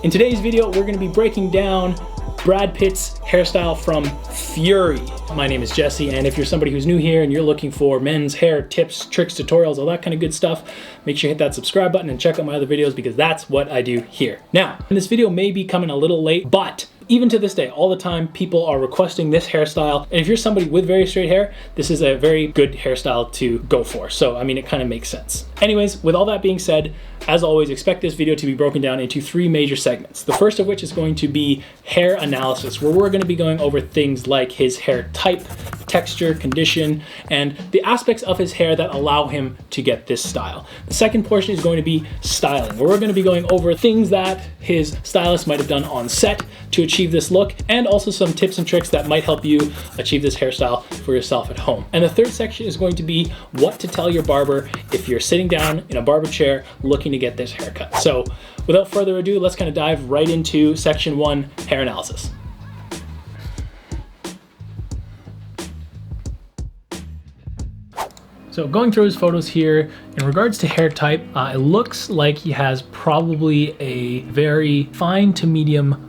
In today's video, we're gonna be breaking down Brad Pitt's hairstyle from Fury. My name is Jesse, and if you're somebody who's new here and you're looking for men's hair tips, tricks, tutorials, all that kind of good stuff, make sure you hit that subscribe button and check out my other videos because that's what I do here. Now, this video may be coming a little late, but even to this day, all the time, people are requesting this hairstyle. And if you're somebody with very straight hair, this is a very good hairstyle to go for. So, I mean, it kind of makes sense. Anyways, with all that being said, as always, expect this video to be broken down into 3 major segments. The first of which is going to be hair analysis, where we're going to be going over things like his hair type, texture, condition, and the aspects of his hair that allow him to get this style. The second portion is going to be styling, where we're going to be going over things that his stylist might have done on set to achieve this look, and also some tips and tricks that might help you achieve this hairstyle for yourself at home. And the third section is going to be what to tell your barber if you're sitting down in a barber chair looking to get this haircut. So without further ado, let's kind of dive right into section 1, hair analysis. So going through his photos here, in regards to hair type, it looks like he has probably a very fine to medium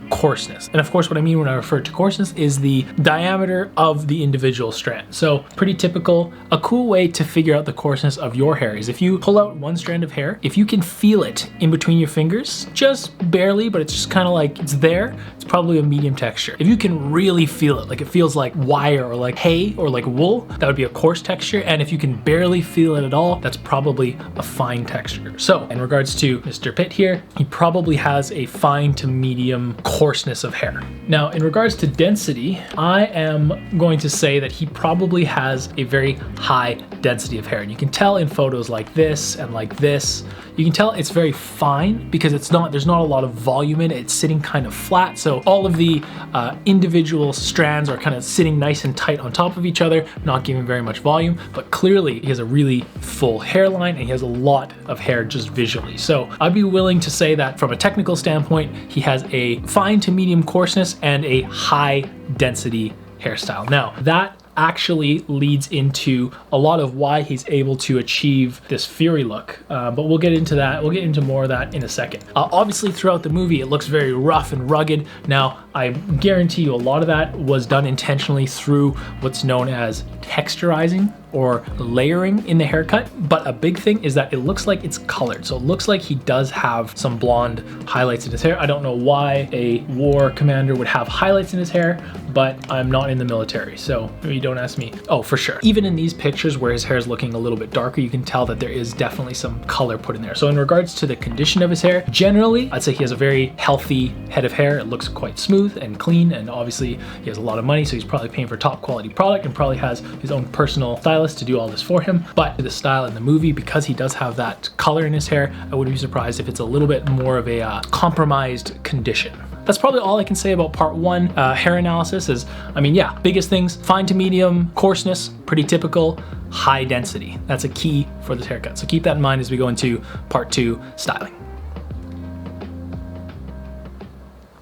coarseness. And of course, what I mean when I refer to coarseness is the diameter of the individual strand. So pretty typical. A cool way to figure out the coarseness of your hair is if you pull out one strand of hair, if you can feel it in between your fingers, just barely, but it's just kind of like it's there, it's probably a medium texture. If you can really feel it, like it feels like wire or like hay or like wool, that would be a coarse texture. And if you can barely feel it at all, that's probably a fine texture. So in regards to Mr. Pitt here, he probably has a fine to medium coarseness of hair. Now, in regards to density, I am going to say that he probably has a very high density of hair. And you can tell in photos like this and like this, you can tell it's very fine because there's not a lot of volume in it. It's sitting kind of flat. So all of the individual strands are kind of sitting nice and tight on top of each other, not giving very much volume, but clearly he has a really full hairline and he has a lot of hair just visually. So I'd be willing to say that from a technical standpoint, he has a fine to medium coarseness and a high density hairstyle. Now that actually leads into a lot of why he's able to achieve this Fury look, but we'll get into that. We'll get into more of that in a second. Obviously throughout the movie it looks very rough and rugged. Now I guarantee you a lot of that was done intentionally through what's known as texturizing or layering in the haircut, but a big thing is that it looks like it's colored. So it looks like he does have some blonde highlights in his hair. I don't know why a war commander would have highlights in his hair, but I'm not in the military, so you don't ask me. Oh, for sure. Even in these pictures where his hair is looking a little bit darker, you can tell that there is definitely some color put in there. So in regards to the condition of his hair, generally, I'd say he has a very healthy head of hair. It looks quite smooth and clean, and obviously he has a lot of money, so he's probably paying for top quality product and probably has his own personal stylist to do all this for him. But the style in the movie, because he does have that color in his hair, I wouldn't be surprised if it's a little bit more of a compromised condition. That's probably all I can say about part 1. Hair analysis is, I mean, yeah, biggest things, fine to medium coarseness, pretty typical, high density. That's a key for this haircut. So keep that in mind as we go into part 2, styling.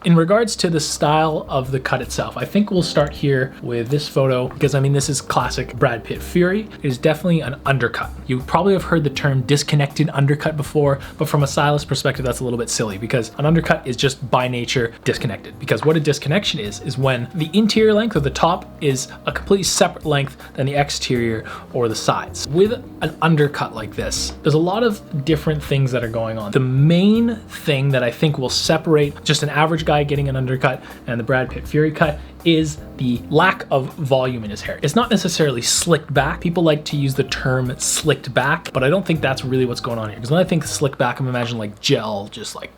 In regards to the style of the cut itself, I think we'll start here with this photo because I mean, this is classic Brad Pitt Fury. It is definitely an undercut. You probably have heard the term disconnected undercut before, but from a stylist perspective, that's a little bit silly because an undercut is just by nature disconnected. Because what a disconnection is when the interior length of the top is a completely separate length than the exterior or the sides. With an undercut like this, there's a lot of different things that are going on. The main thing that I think will separate just an average guy getting an undercut and the Brad Pitt Fury cut is the lack of volume in his hair. It's not necessarily slicked back. People like to use the term slicked back, but I don't think that's really what's going on here. Because when I think slicked back, I'm imagining like gel, just like,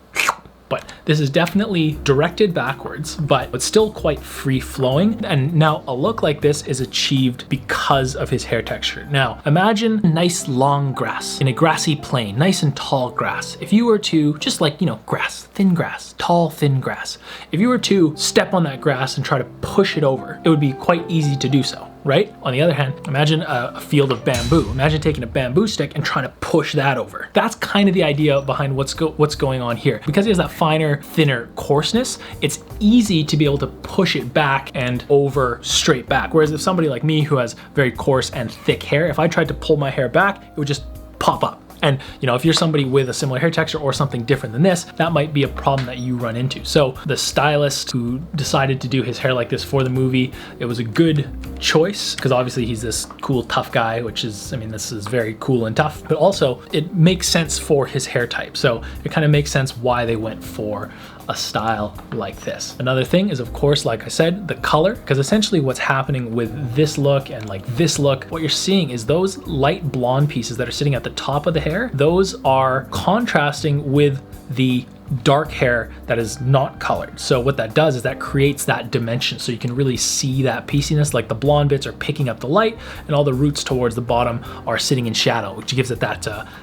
but this is definitely directed backwards, but it's still quite free flowing. And now a look like this is achieved because of his hair texture. Now imagine nice long grass in a grassy plain, nice and tall grass. If you were to, just like, you know, grass, thin grass, tall, thin grass. If you were to step on that grass and try to push it over, it would be quite easy to do so. Right? On the other hand, imagine a field of bamboo. Imagine taking a bamboo stick and trying to push that over. That's kind of the idea behind what's going on here. Because it has that finer, thinner coarseness, it's easy to be able to push it back and over straight back. Whereas if somebody like me who has very coarse and thick hair, if I tried to pull my hair back, it would just pop up. And you know, if you're somebody with a similar hair texture or something different than this, that might be a problem that you run into. So the stylist who decided to do his hair like this for the movie, it was a good choice because obviously he's this cool, tough guy, which is, I mean, this is very cool and tough, but also it makes sense for his hair type. So it kind of makes sense why they went for a style like this. Another thing is, of course, like I said, the color, because essentially what's happening with this look and like this look, what you're seeing is those light blonde pieces that are sitting at the top of the hair, those are contrasting with the dark hair that is not colored. So what that does is that creates that dimension, so you can really see that pieciness, like the blonde bits are picking up the light and all the roots towards the bottom are sitting in shadow, which gives it that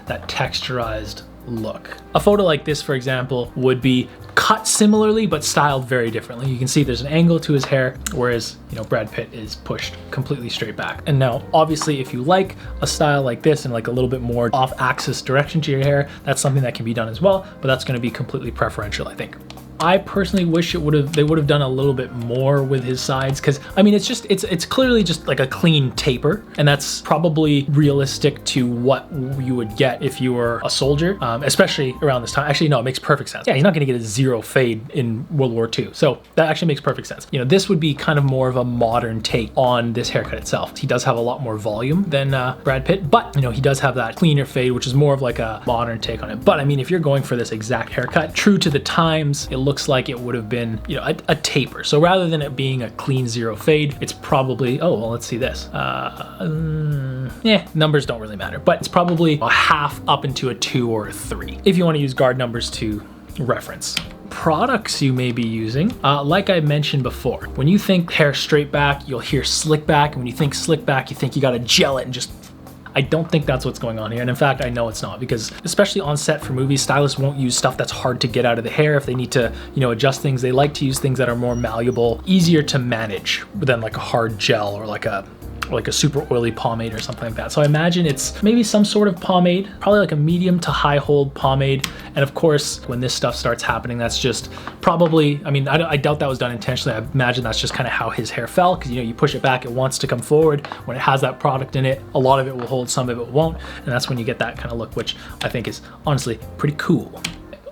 texturized look. A photo like this, for example, would be cut similarly but styled very differently. You can see there's an angle to his hair, whereas, you know, Brad Pitt is pushed completely straight back. And now obviously if you like a style like this and like a little bit more off-axis direction to your hair, that's something that can be done as well, but that's going to be completely preferential, I think. I personally wish they would have done a little bit more with his sides, because I mean it's clearly just like a clean taper, and that's probably realistic to what you would get if you were a soldier, especially around this time. Actually, no, it makes perfect sense. Yeah, he's not going to get a zero fade in World War II, so that actually makes perfect sense. You know, this would be kind of more of a modern take on this haircut itself. He does have a lot more volume than Brad Pitt, but you know, he does have that cleaner fade, which is more of like a modern take on it. But I mean, if you're going for this exact haircut, true to the times, it looks like it would have been, you know, a taper. So rather than it being a clean zero fade, it's probably, oh, well, let's see this. Numbers don't really matter, but it's probably a half up into a 2 or a 3, if you want to use guard numbers to reference. Products you may be using, like I mentioned before, when you think hair straight back, you'll hear slick back, and when you think slick back, you think you gotta gel it and just, I don't think that's what's going on here. And in fact, I know it's not, because especially on set for movies, stylists won't use stuff that's hard to get out of the hair. If they need to, you know, adjust things, they like to use things that are more malleable, easier to manage than like a hard gel or like a super oily pomade or something like that. So I imagine it's maybe some sort of pomade, probably like a medium to high hold pomade. And of course, when this stuff starts happening, that's just probably, I mean, I doubt that was done intentionally. I imagine that's just kind of how his hair fell, because, you know, you push it back, it wants to come forward. When it has that product in it, a lot of it will hold, some of it won't. And that's when you get that kind of look, which I think is honestly pretty cool.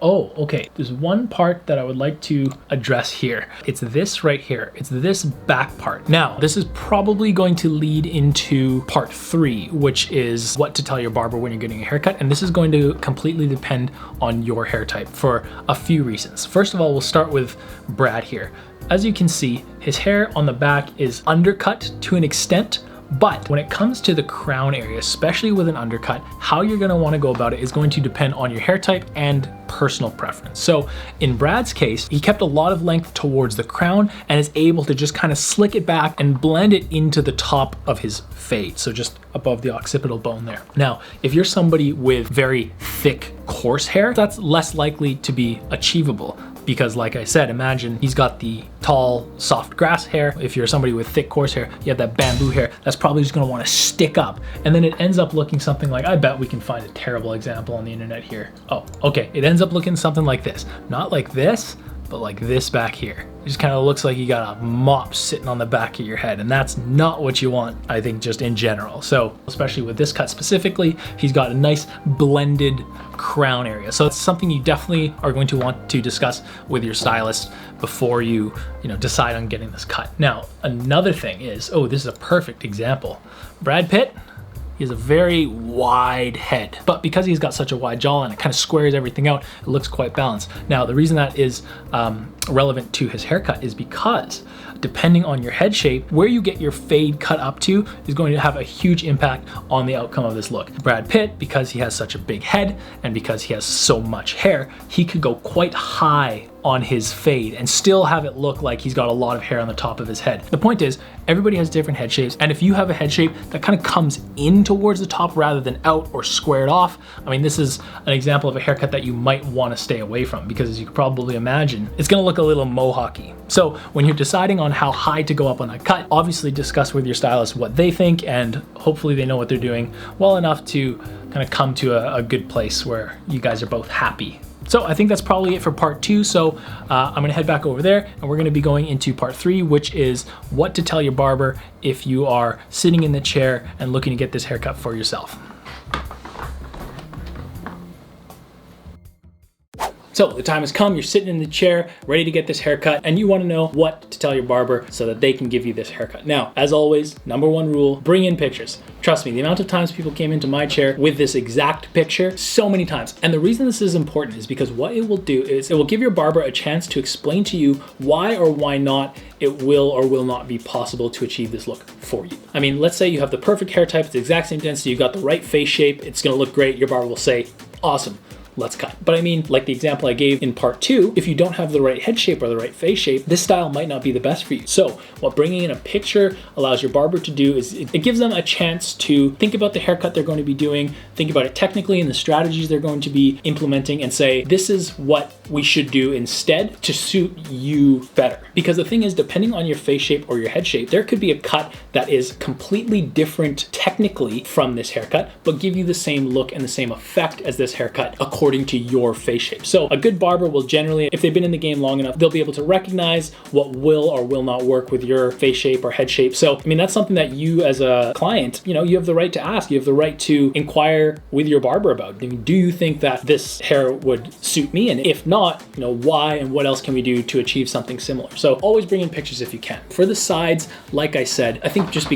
Oh, okay. There's one part that I would like to address here. It's this right here. It's this back part. Now, this is probably going to lead into part 3, which is what to tell your barber when you're getting a haircut. And this is going to completely depend on your hair type for a few reasons. First of all, we'll start with Brad here. As you can see, his hair on the back is undercut to an extent, but when it comes to the crown area, especially with an undercut, how you're gonna wanna go about it is going to depend on your hair type and personal preference. So in Brad's case, he kept a lot of length towards the crown and is able to just kind of slick it back and blend it into the top of his fade. So just above the occipital bone there. Now, if you're somebody with very thick, coarse hair, that's less likely to be achievable. Because like I said, imagine he's got the tall, soft grass hair. If you're somebody with thick, coarse hair, you have that bamboo hair, that's probably just gonna wanna stick up. And then it ends up looking something like, I bet we can find a terrible example on the internet here. Oh, okay, it ends up looking something like this. Not like this, but like this back here. It just kind of looks like you got a mop sitting on the back of your head, and that's not what you want, I think, just in general. So especially with this cut specifically, he's got a nice blended crown area. So it's something you definitely are going to want to discuss with your stylist before you decide on getting this cut. Now, another thing is, oh, this is a perfect example. Brad Pitt, he has a very wide head, but because he's got such a wide jawline, it kind of squares everything out. It looks quite balanced. Now, the reason that is relevant to his haircut is because depending on your head shape, where you get your fade cut up to is going to have a huge impact on the outcome of this look. Brad Pitt, because he has such a big head and because he has so much hair, he could go quite high on his fade and still have it look like he's got a lot of hair on the top of his head. The point is, everybody has different head shapes, and if you have a head shape that kind of comes in towards the top rather than out or squared off, I mean, this is an example of a haircut that you might want to stay away from, because as you can probably imagine, it's gonna look a little mohawky. So when you're deciding on how high to go up on that cut, obviously discuss with your stylist what they think, and hopefully they know what they're doing well enough to kind of come to a good place where you guys are both happy. So I think that's probably it for part 2. So I'm gonna head back over there, and we're gonna be going into part 3, which is what to tell your barber if you are sitting in the chair and looking to get this haircut for yourself. So the time has come, you're sitting in the chair, ready to get this haircut, and you wanna know what to tell your barber so that they can give you this haircut. Now, as always, number one rule, bring in pictures. Trust me, the amount of times people came into my chair with this exact picture, so many times. And the reason this is important is because what it will do is it will give your barber a chance to explain to you why or why not it will or will not be possible to achieve this look for you. I mean, let's say you have the perfect hair type, it's the exact same density, you got the right face shape, it's gonna look great, your barber will say, awesome, let's cut. But I mean, like the example I gave in part 2, if you don't have the right head shape or the right face shape, this style might not be the best for you. So what bringing in a picture allows your barber to do is it gives them a chance to think about the haircut they're going to be doing, think about it technically and the strategies they're going to be implementing, and say, this is what we should do instead to suit you better. Because the thing is, depending on your face shape or your head shape, there could be a cut that is completely different technically from this haircut, but give you the same look and the same effect as this haircut according to your face shape. So a good barber will generally, if they've been in the game long enough, they'll be able to recognize what will or will not work with your face shape or head shape. So, I mean, that's something that you as a client, you know, you have the right to ask, you have the right to inquire with your barber about. I mean, do you think that this hair would suit me? And if not, you know, why and what else can we do to achieve something similar? So always bring in pictures if you can. For the sides, like I said, I think just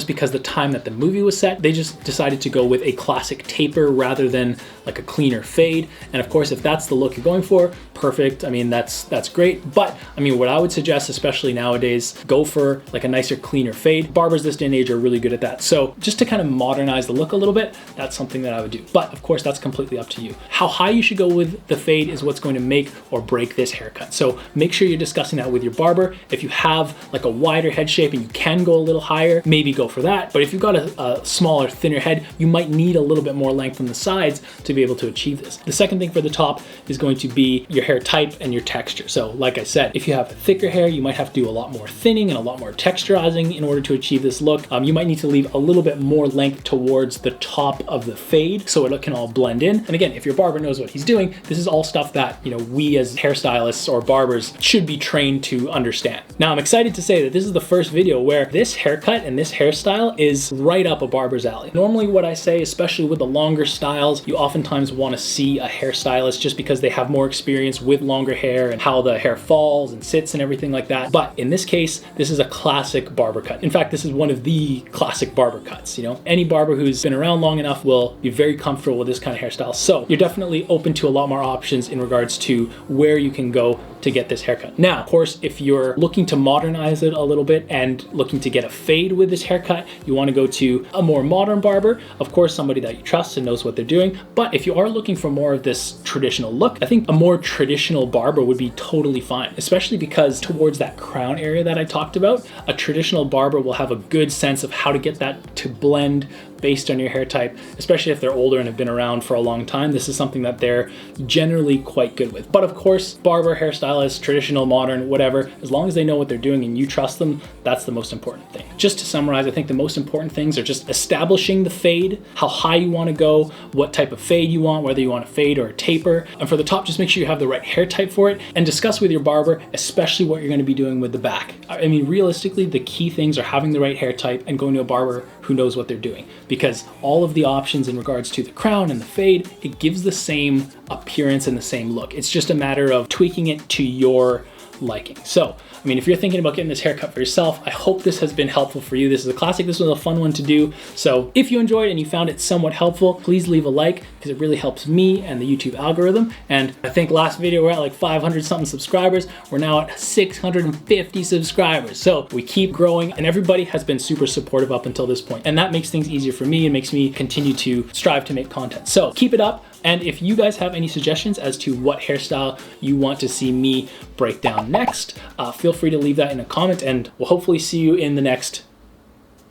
because the time that the movie was set, they just decided to go with a classic taper rather than like a cleaner fade. And of course, if that's the look you're going for, perfect. I mean, that's great. But I mean, what I would suggest, especially nowadays, go for like a nicer, cleaner fade. Barbers this day and age are really good at that. So just to kind of modernize the look a little bit, that's something that I would do. But of course, that's completely up to you. How high you should go with the fade is what's going to make or break this haircut. So make sure you're discussing that with your barber. If you have like a wider head shape and you can go a little higher, maybe go for that. But if you've got a smaller, thinner head, you might need a little bit more length on the sides to be able to achieve this. The second thing for the top is going to be your hair type and your texture. So like I said, if you have thicker hair, you might have to do a lot more thinning and a lot more texturizing in order to achieve this look. You might need to leave a little bit more length towards the top of the fade so it can all blend in. And again, if your barber knows what he's doing, this is all stuff that, you know, we as hairstylists or barbers should be trained to understand. Now, I'm excited to say that this is the first video where this haircut and this hairstyle is right up a barber's alley. Normally what I say, especially with the longer styles, you oftentimes want to see a hairstylist just because they have more experience with longer hair and how the hair falls and sits and everything like that. But in this case, this is a classic barber cut. In fact, this is one of the classic barber cuts. You know, any barber who's been around long enough will be very comfortable with this kind of hairstyle. So you're definitely open to a lot more options in regards to where you can go to get this haircut. Now, of course, if you're looking to modernize it a little bit and looking to get a fade with this haircut, you want to go to a more modern barber, of course, somebody that you trust and knows what they're doing. But if you are looking for more of this traditional look, I think a more traditional barber would be totally fine, especially because towards that crown area that I talked about, a traditional barber will have a good sense of how to get that to blend based on your hair type, especially if they're older and have been around for a long time. This is something that they're generally quite good with. But of course, barber, hairstylist, traditional, modern, whatever, as long as they know what they're doing and you trust them, that's the most important thing. Just to summarize, I think the most important things are just establishing the fade, how high you want to go, what type of fade you want, whether you want a fade or a taper. And for the top, just make sure you have the right hair type for it and discuss with your barber, especially what you're going to be doing with the back. I mean, realistically, the key things are having the right hair type and going to a barber who knows what they're doing, because all of the options in regards to the crown and the fade, it gives the same appearance and the same look. It's just a matter of tweaking it to your liking. So, I mean, if you're thinking about getting this haircut for yourself, I hope this has been helpful for you. This is a classic. This was a fun one to do. So if you enjoyed and you found it somewhat helpful, please leave a like because it really helps me and the YouTube algorithm. And I think last video we're at like 500 something subscribers. We're now at 650 subscribers. So we keep growing and everybody has been super supportive up until this point. And that makes things easier for me and makes me continue to strive to make content. So keep it up. And if you guys have any suggestions as to what hairstyle you want to see me break down next, feel free to leave that in a comment and we'll hopefully see you in the next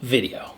video.